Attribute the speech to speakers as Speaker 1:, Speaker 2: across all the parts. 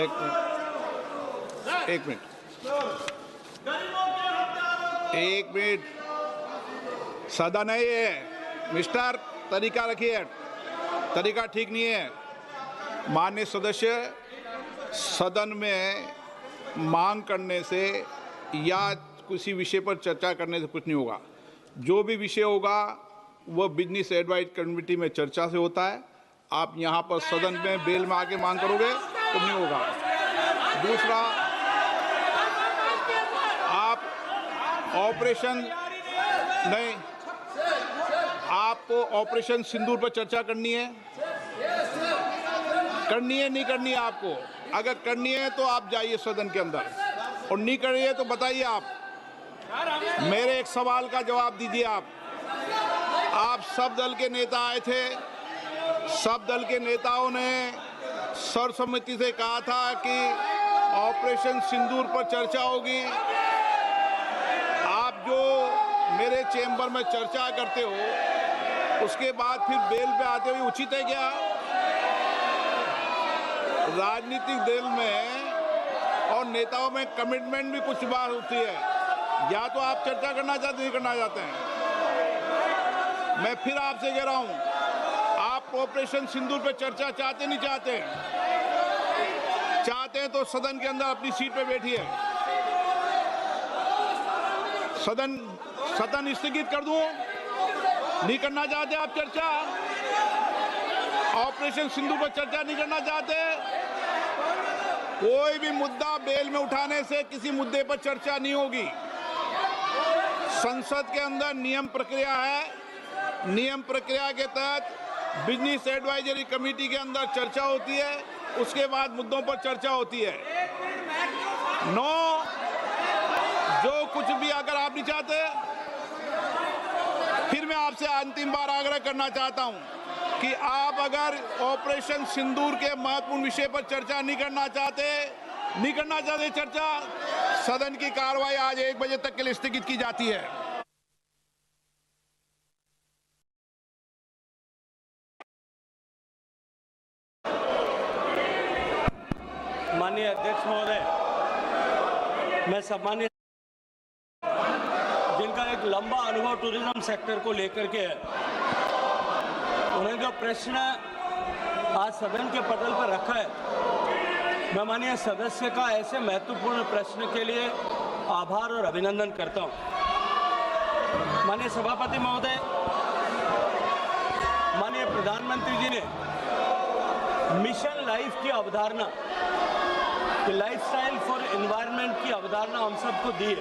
Speaker 1: एक मिनट सदन है ये मिस्टर, तरीका रखिए, तरीका ठीक नहीं है। माननीय सदस्य, सदन में मांग करने से या किसी विषय पर चर्चा करने से कुछ नहीं होगा। जो भी विषय होगा वह बिजनेस एडवाइज कमेटी में चर्चा से होता है। आप यहाँ पर सदन में बेल में आके मांग करोगे तो नहीं होगा। दूसरा, आप ऑपरेशन नहीं, आपको ऑपरेशन सिंदूर पर चर्चा करनी है नहीं करनी है आपको? अगर करनी है तो आप जाइए सदन के अंदर, और नहीं करनी है तो बताइए। आप मेरे एक सवाल का जवाब दीजिए। आप सब दल के नेता आए थे, सब दल के नेताओं ने सर्वसम्मति से कहा था कि ऑपरेशन सिंदूर पर चर्चा होगी। आप जो मेरे चेंबर में चर्चा करते हो उसके बाद फिर बेल पे आते हुए उचित है क्या? राजनीतिक दल में और नेताओं में कमिटमेंट भी कुछ बात होती है। या तो आप चर्चा करना चाहते नहीं करना चाहते हैं। मैं फिर आपसे कह रहा हूं, आप ऑपरेशन सिंदूर पे चर्चा चाहते नहीं चाहते? चाहते हैं तो सदन के अंदर अपनी सीट पे बैठिए। सदन स्थगित कर दूं? नहीं करना चाहते आप चर्चा? ऑपरेशन सिंदूर पर चर्चा नहीं करना चाहते? कोई भी मुद्दा बेल में उठाने से किसी मुद्दे पर चर्चा नहीं होगी। संसद के अंदर नियम प्रक्रिया है। नियम प्रक्रिया के तहत बिजनेस एडवाइजरी कमेटी के अंदर चर्चा होती है, उसके बाद मुद्दों पर चर्चा होती है। जो कुछ भी अगर आप नहीं चाहते, फिर मैं आपसे अंतिम बार आग्रह करना चाहता हूं कि आप अगर ऑपरेशन सिंदूर के महत्वपूर्ण विषय पर चर्चा नहीं करना चाहते चर्चा, सदन की कार्रवाई आज 1 बजे तक के लिए स्थगित की जाती है।
Speaker 2: माननीय अध्यक्ष महोदय, मैं सम्मानित जिनका एक लंबा अनुभव टूरिज्म सेक्टर को लेकर के है, उन्हें जो प्रश्न आज सदन के पटल पर रखा है, मैं माननीय सदस्य का ऐसे महत्वपूर्ण प्रश्न के लिए आभार और अभिनंदन करता हूं। माननीय सभापति महोदय, माननीय प्रधानमंत्री जी ने मिशन लाइफ की अवधारणा, कि लाइफस्टाइल फॉर एनवायरनमेंट की अवधारणा हम सबको दी है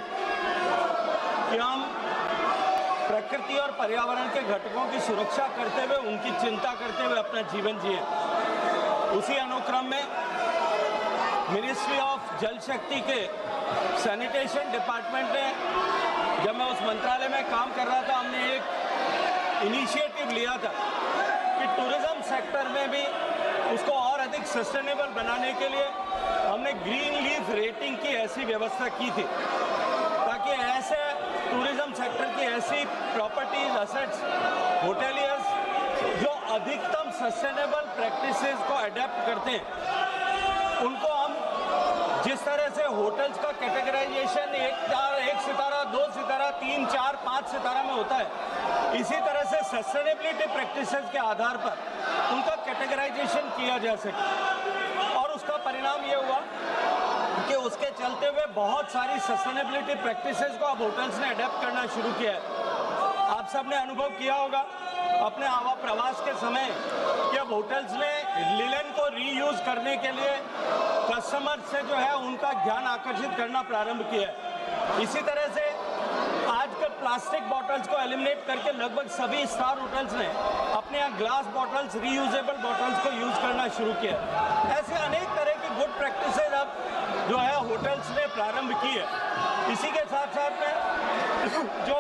Speaker 2: कि हम प्रकृति और पर्यावरण के घटकों की सुरक्षा करते हुए, उनकी चिंता करते हुए अपना जीवन जिए। उसी अनुक्रम में मिनिस्ट्री ऑफ जल शक्ति के सैनिटेशन डिपार्टमेंट ने, जब मैं उस मंत्रालय में काम कर रहा था, हमने एक इनिशिएटिव लिया था कि टूरिज्म सेक्टर में भी उसको और अधिक सस्टेनेबल बनाने के लिए हमने ग्रीन लीफ रेटिंग की ऐसी व्यवस्था की थी ताकि ऐसे टूरिज्म सेक्टर की ऐसी प्रॉपर्टीज, एसेट्स, होटेलियर्स जो अधिकतम सस्टेनेबल प्रैक्टिसेस को अडेप्ट करते हैं, उनको हम जिस तरह से होटल्स का कैटेगराइजेशन 1 सितारा, 2 सितारा, 3, 4, 5 सितारा में होता है, इसी तरह से सस्टेनेबिलिटी प्रैक्टिसेस के आधार पर उनका कैटेगराइजेशन किया जा सके। और उसका परिणाम ये हुआ कि उसके चलते हुए बहुत सारी सस्टेनेबिलिटी प्रैक्टिसेस को अब होटल्स ने अडेप्ट करना शुरू किया है। आप सब ने अनुभव किया होगा अपने प्रवास के समय कि अब होटल्स ने लिनन को रीयूज करने के लिए कस्टमर से जो है उनका ध्यान आकर्षित करना प्रारंभ किया है। इसी तरह से आजकल प्लास्टिक बॉटल्स को एलिमिनेट करके लगभग सभी स्टार होटल्स ने अपने यहाँ ग्लास बॉटल्स, रीयूजेबल बॉटल्स को यूज करना शुरू किया। ऐसे अनेक तरह की गुड प्रैक्टिसेस अब जो है होटल्स ने प्रारंभ की है। इसी के साथ साथ में जो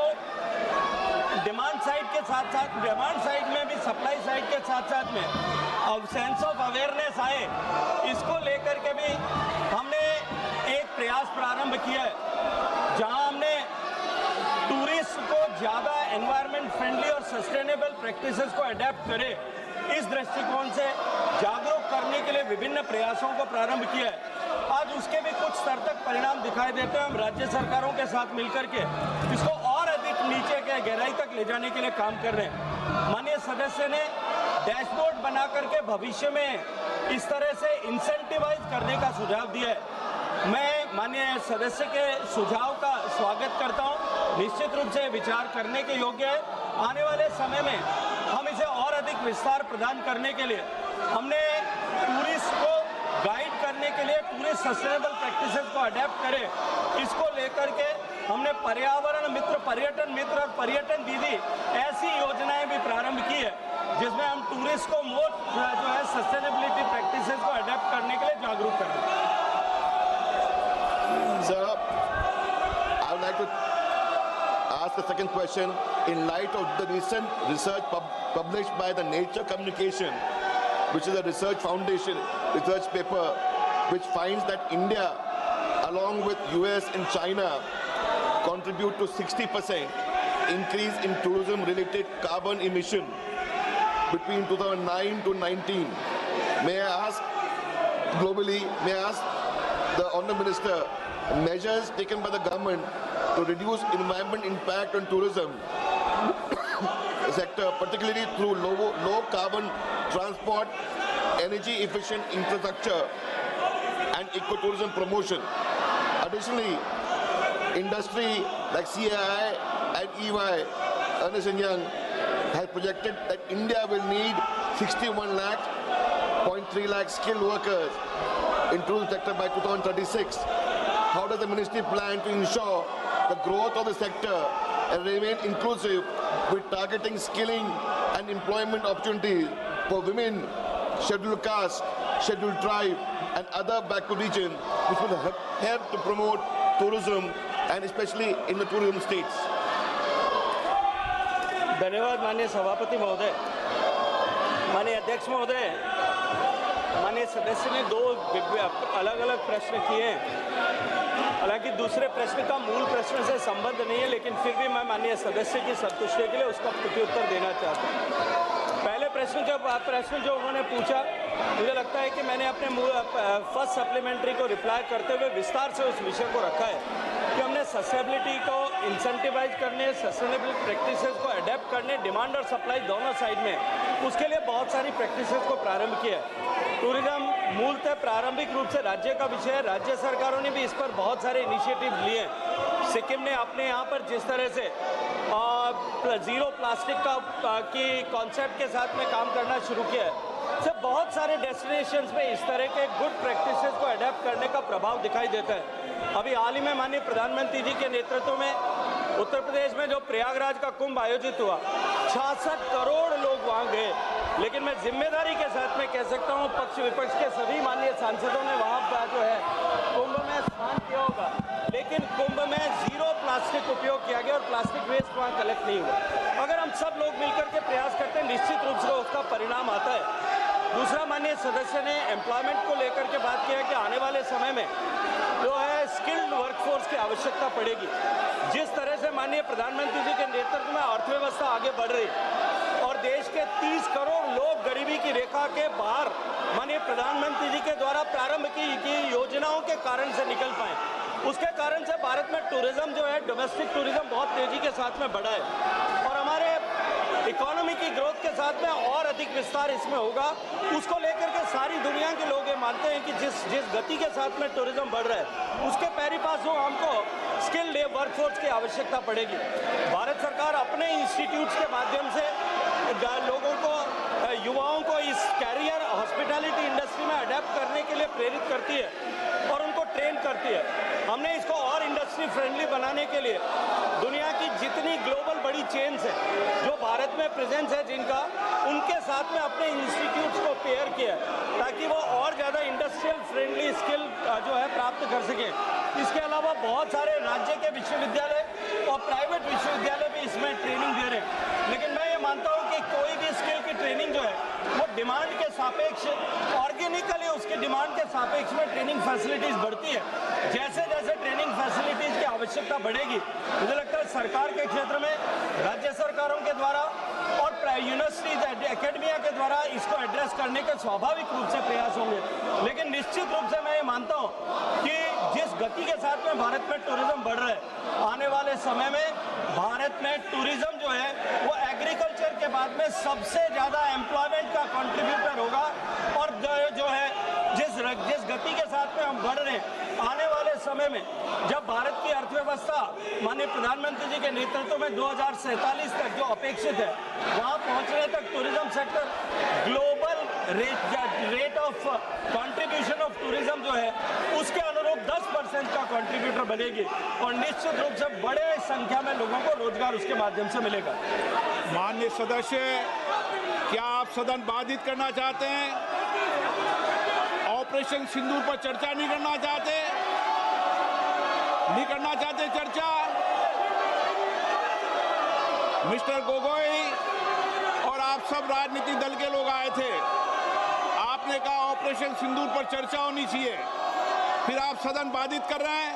Speaker 2: डिमांड साइड के साथ साथ, डिमांड साइड में भी सप्लाई साइड के साथ साथ में अब सेंस ऑफ अवेयरनेस आए, इसको लेकर के भी हमने एक प्रयास प्रारंभ किया है जहां हमने टूरिस्ट को ज़्यादा एनवायरनमेंट फ्रेंडली और सस्टेनेबल प्रैक्टिसेस को अडेप्ट करे, इस दृष्टिकोण से जागरूक करने के लिए विभिन्न प्रयासों को प्रारंभ किया है। आज उसके भी कुछ स्तर तक परिणाम दिखाई देते हैं। हम राज्य सरकारों के साथ मिलकर के इसको और अधिक नीचे के गहराई तक ले जाने के लिए काम कर रहे हैं। माननीय सदस्य ने डैशबोर्ड बना करके भविष्य में इस तरह से इंसेंटिवाइज करने का सुझाव दिया है। मैं माननीय सदस्य के सुझाव का स्वागत करता हूं। निश्चित रूप से विचार करने के योग्य है। आने वाले समय में हम इसे और अधिक विस्तार प्रदान करने के लिए हमने टूरिस्ट को गाइड करने के लिए टूरिस्ट सस्टेनेबल प्रैक्टिसेस को अडेप्ट करें, इसको लेकर के हमने पर्यावरण मित्र, पर्यटन मित्र और पर्यटन दीदी ऐसी योजनाएं भी प्रारंभ की है जिसमें हम टूरिस्ट को मोर जो है सस्टेनेबिलिटी प्रैक्टिसेस को अडेप्ट करने के लिए जागरूक कर रहे हैं।
Speaker 3: Sir, I would like to ask a second question. In light of the recent research published by the Nature Communication, which is a research foundation research paper, which finds that India, along with US and China, contribute to 60% increase in tourism-related carbon emission between 2009 to 19. May I ask, globally, may I ask the Honourable Minister, measures taken by the government to reduce environment impact on tourism sector, particularly through low carbon transport, energy efficient infrastructure and ecotourism promotion. Additionally, industry like CAI and EY, Ernst & Young, has projected that India will need 61.3 lakh skilled workers in tourism sector by 2036. How does the ministry plan to ensure the growth of the sector and remain inclusive with targeting skilling and employment opportunities for women, scheduled caste, scheduled tribe and other backward regions, which will help to promote tourism and especially in the tourism states?
Speaker 2: धन्यवाद माननीय सभापति महोदय, माननीय अध्यक्ष महोदय। माननीय सदस्य ने दो अलग अलग प्रश्न किए हैं। हालांकि दूसरे प्रश्न का मूल प्रश्न से संबंध नहीं है, लेकिन फिर भी मैं माननीय सदस्य की संतुष्टि के लिए उसका प्रत्युत्तर देना चाहता हूँ। पहले प्रश्न जो उन्होंने पूछा, मुझे लगता है कि मैंने अपने फर्स्ट सप्लीमेंट्री को रिप्लाई करते हुए विस्तार से उस विषय को रखा है कि हमने सस्टेनेबिलिटी को इंसेंटिवाइज करने, सस्टेनेबल प्रैक्टिसेस को अडेप्ट करने, डिमांड और सप्लाई दोनों साइड में, उसके लिए बहुत सारी प्रैक्टिसेस को प्रारंभ किया है। टूरिज्म मूलतः प्रारंभिक रूप से राज्य का विषय है। राज्य सरकारों ने भी इस पर बहुत सारे इनिशिएटिव लिए हैं। सिक्किम ने अपने यहाँ पर जिस तरह से जीरो प्लास्टिक की कॉन्सेप्ट के साथ में काम करना शुरू किया है, से बहुत सारे डेस्टिनेशंस में इस तरह के गुड प्रैक्टिसेस को अडेप्ट करने का प्रभाव दिखाई देता है। अभी हाल ही में माननीय प्रधानमंत्री जी के नेतृत्व में उत्तर प्रदेश में जो प्रयागराज का कुंभ आयोजित हुआ, 66 करोड़ लोग वहाँ गए। लेकिन मैं जिम्मेदारी के साथ में कह सकता हूँ, पक्ष विपक्ष के सभी माननीय सांसदों ने वहाँ पर जो है कुंभ में स्नान किया होगा, लेकिन कुंभ में जीरो प्लास्टिक उपयोग किया गया और प्लास्टिक वेस्ट वहाँ कलेक्ट नहीं हुआ। अगर हम सब लोग मिलकर के प्रयास करते हैं, निश्चित रूप से उसका परिणाम आता है। दूसरा, माननीय सदस्य ने एम्प्लॉयमेंट को लेकर के बात किया कि आने वाले समय में जो है स्किल्ड वर्कफोर्स की आवश्यकता पड़ेगी। जिस तरह से माननीय प्रधानमंत्री जी के नेतृत्व में अर्थव्यवस्था आगे बढ़ रही और देश के 30 करोड़ लोग गरीबी की रेखा के बाहर माननीय प्रधानमंत्री जी के द्वारा प्रारंभ की योजनाओं के कारण से निकल पाए, उसके कारण से भारत में टूरिज्म जो है, डोमेस्टिक टूरिज्म बहुत तेजी के साथ में बढ़ा है और हमारे इकोनॉमी की ग्रोथ के साथ में और अधिक विस्तार इसमें होगा। उसको लेकर के सारी दुनिया के लोग ये मानते हैं कि जिस गति के साथ में टूरिज्म बढ़ रहा है, उसके पैरी पास हो हमको स्किल्ड वर्कफोर्स की आवश्यकता पड़ेगी। भारत सरकार अपने इंस्टीट्यूट्स के माध्यम से लोगों को, युवाओं को इस कैरियर हॉस्पिटैलिटी इंडस्ट्री में अडेप्ट करने के लिए प्रेरित करती है और उनको ट्रेन करती है। हमने इसको और इंडस्ट्री फ्रेंडली बनाने के लिए दुनिया की जितनी ग्लोबल बड़ी चेन्स है जो भारत में प्रेजेंस है जिनका, उनके साथ में अपने इंस्टीट्यूट्स को पेयर किया है ताकि वो और ज़्यादा इंडस्ट्रियल फ्रेंडली स्किल जो है प्राप्त कर सकें। इसके अलावा बहुत सारे राज्य के विश्वविद्यालय और प्राइवेट विश्वविद्यालय भी इसमें ट्रेनिंग दे रहे हैं। लेकिन मैं ये मानता हूँ कि कोई भी स्किल की ट्रेनिंग जो है वो डिमांड के सापेक्ष, ऑर्गेनिकली उसकी डिमांड के सापेक्ष में ट्रेनिंग फैसिलिटीज़ बढ़ती है। जैसे जैसे ट्रेनिंग फैसिलिटीज़ की आवश्यकता बढ़ेगी, मुझे लगता है सरकार के क्षेत्र में, राज्य सरकारों के द्वारा और यूनिवर्सिटी एकेडमिया के द्वारा इसको एड्रेस करने के स्वाभाविक रूप से प्रयास होंगे, लेकिन निश्चित रूप से मैं ये मानता हूँ कि जिस गति के साथ में भारत में टूरिज्म बढ़ रहा है, आने वाले समय में भारत में टूरिज्म जो है वो एग्रीकल्चर के बाद में सबसे ज़्यादा एम्प्लॉयमेंट का कंट्रीब्यूटर होगा। और जो है जिस गति के साथ में हम बढ़ रहे हैं, आने वाले समय में जब भारत की अर्थव्यवस्था माननीय प्रधानमंत्री जी के नेतृत्व में 2047 तक जो अपेक्षित है, वहां पहुंचने तक tourism sector global rate of contribution of tourism जो है उसके अनुरूप 10% का कंट्रीब्यूटर बनेगी और निश्चित रूप से बड़े संख्या में लोगों को रोजगार उसके माध्यम से मिलेगा।
Speaker 1: माननीय सदस्य, क्या आप सदन बाधित करना चाहते हैं? ऑपरेशन सिंदूर पर चर्चा नहीं करना चाहते? नहीं करना चाहते चर्चा? मिस्टर गोगोई और आप सब राजनीतिक दल के लोग आए थे, आपने कहा ऑपरेशन सिंदूर पर चर्चा होनी चाहिए, फिर आप सदन बाधित कर रहे हैं।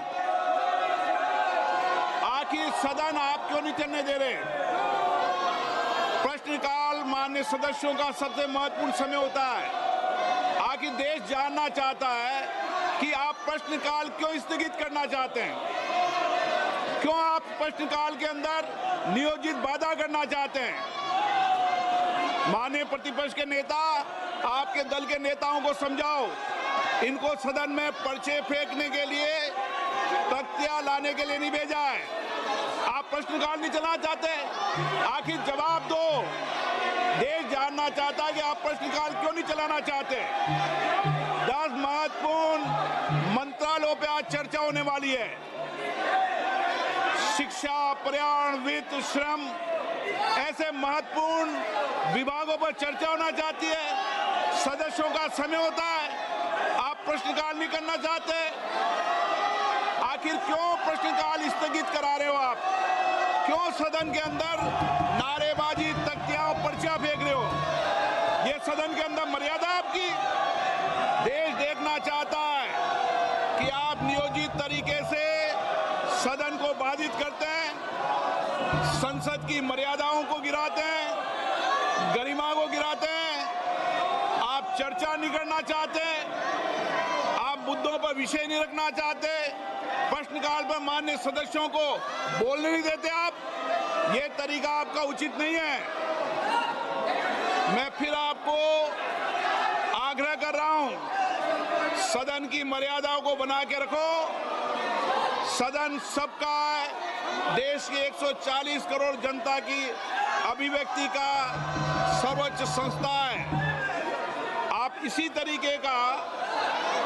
Speaker 1: आखिर सदन आप क्यों नहीं चलने दे रहे? प्रश्नकाल माननीय सदस्यों का सबसे महत्वपूर्ण समय होता है। आखिर देश जानना चाहता है कि आप प्रश्नकाल क्यों स्थगित करना चाहते हैं, क्यों आप प्रश्नकाल के अंदर नियोजित बाधा करना चाहते हैं। माननीय प्रतिपक्ष के नेता, आपके दल के नेताओं को समझाओ, इनको सदन में पर्चे फेंकने के लिए, तख्तियां लाने के लिए नहीं भेजा है। आप प्रश्नकाल नहीं चलाना चाहते, आखिर जवाब दो। देश जानना चाहता है कि आप प्रश्नकाल क्यों नहीं चलाना चाहते। 10 महत्वपूर्ण मंत्रालयों पे आज चर्चा होने वाली है। शिक्षा, पर्यावरण, वित्त, श्रम, ऐसे महत्वपूर्ण विभागों पर चर्चा होना चाहती है। सदस्यों का समय होता है, आप प्रश्नकाल नहीं करना चाहते। आखिर क्यों प्रश्नकाल स्थगित करा रहे हो आप? क्यों सदन के अंदर नारेबाजी, तख्तियां और पर्चियां फेंक रहे हो? ये सदन के अंदर मर्यादा आपकी? देश देखना चाहता है कि आप नियोजित तरीके से सदन को बाधित करते हैं, संसद की मर्यादाओं को गिराते हैं, गरिमा को गिराते हैं। आप चर्चा नहीं करना चाहते, आप मुद्दों पर विषय नहीं रखना चाहते, प्रश्नकाल पर माननीय सदस्यों को बोलने नहीं देते आप। ये तरीका आपका उचित नहीं है। मैं फिर आपको आग्रह कर रहा हूं, सदन की मर्यादाओं को बना के रखो। सदन सबका है, देश की 140 करोड़ जनता की अभिव्यक्ति का सर्वोच्च संस्था है। आप इसी तरीके का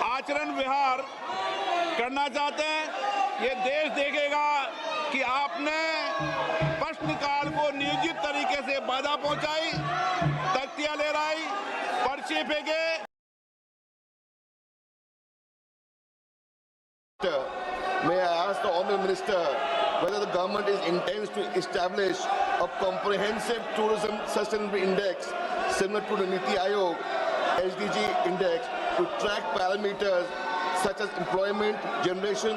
Speaker 1: आचरण व्यवहार करना चाहते हैं, ये देश देखेगा कि आपने प्रश्नकाल को नियोजित तरीके से बाधा पहुंचाई, तख्तियां लहराई, पर्चे फेंके।
Speaker 3: May I ask the Honourable Minister whether the government intends to establish a comprehensive tourism sustainability index similar to the Niti Aayog SDG index to track parameters such as employment generation,